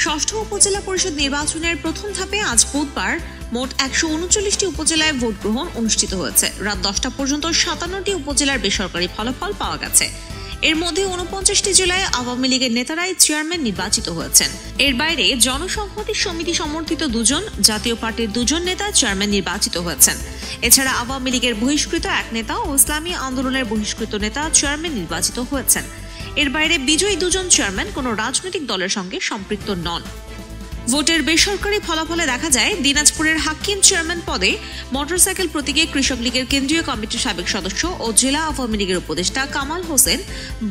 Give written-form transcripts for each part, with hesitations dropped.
ষষ্ঠ উপজেলা পরিষদ নির্বাচনের প্রথম ধাপে আজ বুধবার মোট 139টি উপজেলায় ভোট গ্রহণ অনুষ্ঠিত হয়েছে। রাত 10টা পর্যন্ত 57টি উপজেলার বেসরকারি ফলাফল পাওয়া গেছে। এর মধ্যে 49টি জেলায় আওয়ামী লীগের নেতারাই চেয়ারম্যান নির্বাচিত হয়েছেন। এর বাইরে জনসংহতি সমিতি সমর্থিত দুজন, জাতীয় পার্টির দুজন নেতা চেয়ারম্যান নির্বাচিত হয়েছেন। এছাড়া আওয়ামী লীগের বহিষ্কৃত এক নেতা ও ইসলামী আন্দোলনের বহিষ্কৃত নেতা চেয়ারম্যান নির্বাচিত হয়েছেন। এর বাইরে বিজয়ী দুজন চেয়ারম্যান কোনো রাজনৈতিক দলের সঙ্গে সম্পৃক্ত নন। ভোটের বেসরকারি ফলাফলে দেখা যায়, দিনাজপুরের হাকিম চেয়ারম্যান পদে মোটরসাইকেল প্রতীকে কৃষক লীগের কেন্দ্রীয় কমিটির সাবেক সদস্য ও জেলা আওয়ামী লীগের উপদেষ্টা কামাল হোসেন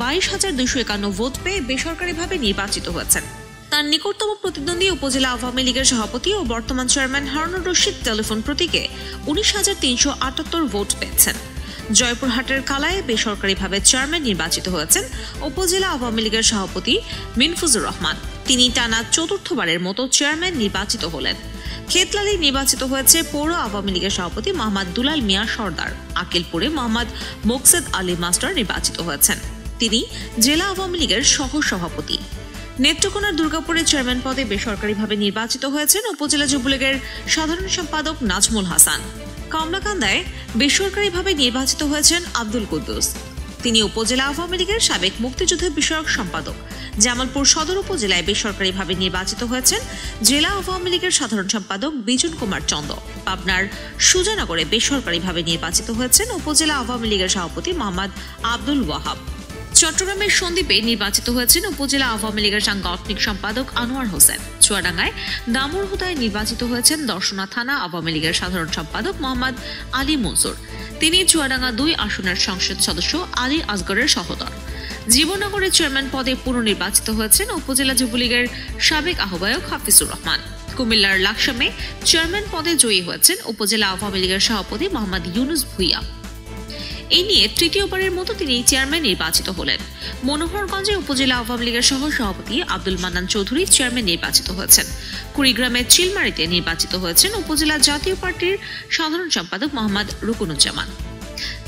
22,251 ভোট পেয়ে বেসরকারিভাবে নির্বাচিত হয়েছেন। তার নিকটতম প্রতিদ্বন্দ্বী উপজেলা আওয়ামী লীগের সভাপতি ও বর্তমান চেয়ারম্যান হারুনুর রশিদ টেলিফোন প্রতীকে 19,378 ভোট পেয়েছেন। জয়পুরহাটের কালায় বেসরকারিভাবে চেয়ারম্যান নির্বাচিত হয়েছেন উপজেলা আওয়ামী লীগের সভাপতি মিনফুজুর রহমান। তিনি টানা চতুর্থবারের মতো চেয়ারম্যান নির্বাচিত হলেন। খেতলালী নির্বাচিত হয়েছে পৌর আওয়ামী লীগের সভাপতি মোহাম্মদ দুলাল মিয়া সর্দার। আকিলপুরে মোহাম্মদ মোকসেদ আলী মাস্টার নির্বাচিত হয়েছেন। তিনি জেলা আওয়ামী লীগের সহ সভাপতি। নেত্রকোনার দুর্গাপুরে চেয়ারম্যান পদে বেসরকারিভাবে নির্বাচিত হয়েছেন উপজেলা যুবলীগের সাধারণ সম্পাদক নাজমুল হাসান। কমলাকান্দায় বেসরকারিভাবে নির্বাচিত হয়েছেন আব্দুল কুদ্দুস। তিনি উপজেলা আওয়ামী লীগের সাবেক মুক্তিযুদ্ধ বিষয়ক সম্পাদক। জামালপুর সদর উপজেলায় বেসরকারিভাবে নির্বাচিত হয়েছেন জেলা আওয়ামী লীগের সাধারণ সম্পাদক বিজন কুমার চন্দ। পাবনার সুজানগরে বেসরকারিভাবে নির্বাচিত হয়েছেন উপজেলা আওয়ামী লীগের সভাপতি মোহাম্মদ আব্দুল ওয়াহাব। চট্টগ্রামের সন্দ্বীপে নির্বাচিত হয়েছেন উপজেলা আওয়ামী লীগের সাংগঠনিক সম্পাদক আনোয়ার হোসেন। চুয়াডাঙ্গায় দামুড়হুদায় নির্বাচিত হয়েছেন দর্শনা থানা আওয়ামী লীগের সাধারণ সম্পাদক মোহাম্মদ আলী মনসুর। তিনি চুয়াডাঙ্গা 2 আসনের সংসদ সদস্য আলী আসগরের সহোদর। জীবননগরের চেয়ারম্যান পদে পুনর্নির্বাচিত হয়েছেন উপজেলা যুবলীগের সাবেক আহ্বায়ক হাফিজুর রহমান। কুমিল্লার লাকসামে চেয়ারম্যান পদে জয়ী হয়েছেন উপজেলা আওয়ামী লীগের সভাপতি মোহাম্মদ ইউনুস ভুইয়া। এই নিয়ে তৃতীয়বারের মতো তিনি চেয়ারম্যান নির্বাচিত হলেন। মনোহরগঞ্জে উপজেলা আওয়ামী লীগের সহ সভাপতি আব্দুল মান্নান চৌধুরী চেয়ারম্যান নির্বাচিত হয়েছেন। কুড়িগ্রামের চিলমারিতে নির্বাচিত হয়েছেন উপজেলা জাতীয় পার্টির সাধারণ সম্পাদক মোহাম্মদ রুকুনুজ্জামান।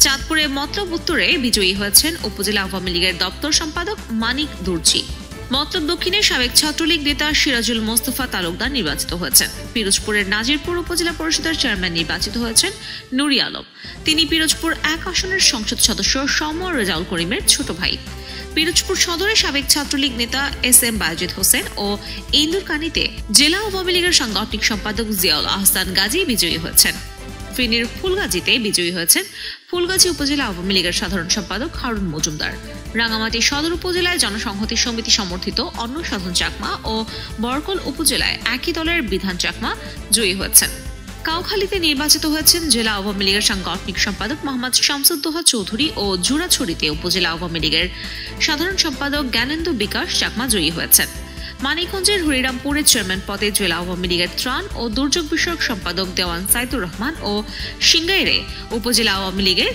চাঁদপুরে মতলব উত্তরে বিজয়ী হয়েছেন উপজেলা আওয়ামী লীগের দপ্তর সম্পাদক মানিক দুর্জি। মতলব দক্ষিণের সাবেক ছাত্রলীগ নেতা সিরাজুল মোস্তফা তালুকদার নির্বাচিত হয়েছেন। পিরোজপুরের নাজিরপুর উপজেলা পরিষদের চেয়ারম্যান নির্বাচিত হয়েছেন নুরি আলম। তিনি পিরোজপুর 1 আসনের সংসদ সদস্য সৌম্য রেজাউল করিমের ছোট ভাই। পিরোজপুর সদরের সাবেক ছাত্রলীগ নেতা SM বায়েজিদ হোসেন ও ইন্দুরকানীতে জেলা আওয়ামী লীগের সাংগঠনিক সম্পাদক জিয়াউল আহসান গাজী বিজয়ী হয়েছেন। ফেনীর ফুলগাজীতে বিজয়ী হয়েছেন ফুলগাজী উপজেলা আওয়ামী লীগের সাধারণ সম্পাদক হারুন মজুমদার। রাঙামাটি সদর উপজেলায় জনসংহতি সমিতি সমর্থিত অন্য সাধন চাকমা ও বরকল উপজেলায় একই দলের বিধান চাকমা জয়ী হয়েছেন। কাউখালীতে নির্বাচিত হয়েছেন জেলা আওয়ামী লীগের সাংগঠনিক সম্পাদক মোহাম্মদ শামসুদ্দোহা চৌধুরী ও জুরাছড়িতে উপজেলা আওয়ামী লীগের সাধারণ সম্পাদক জ্ঞানেন্দু বিকাশ চাকমা জয়ী হয়েছেন। মানিকগঞ্জের হরিরামপুরের চেয়ারম্যান পদে জেলা আওয়ামী লীগের ত্রাণ ও দুর্যোগ বিষয়ক সম্পাদক দেওয়ান সাইদুর রহমান ও সিংগাইরে উপজেলা আওয়ামী লীগের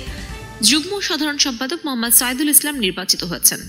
যুগ্ম সাধারণ সম্পাদক মোহাম্মদ সাইদুল ইসলাম নির্বাচিত হয়েছেন।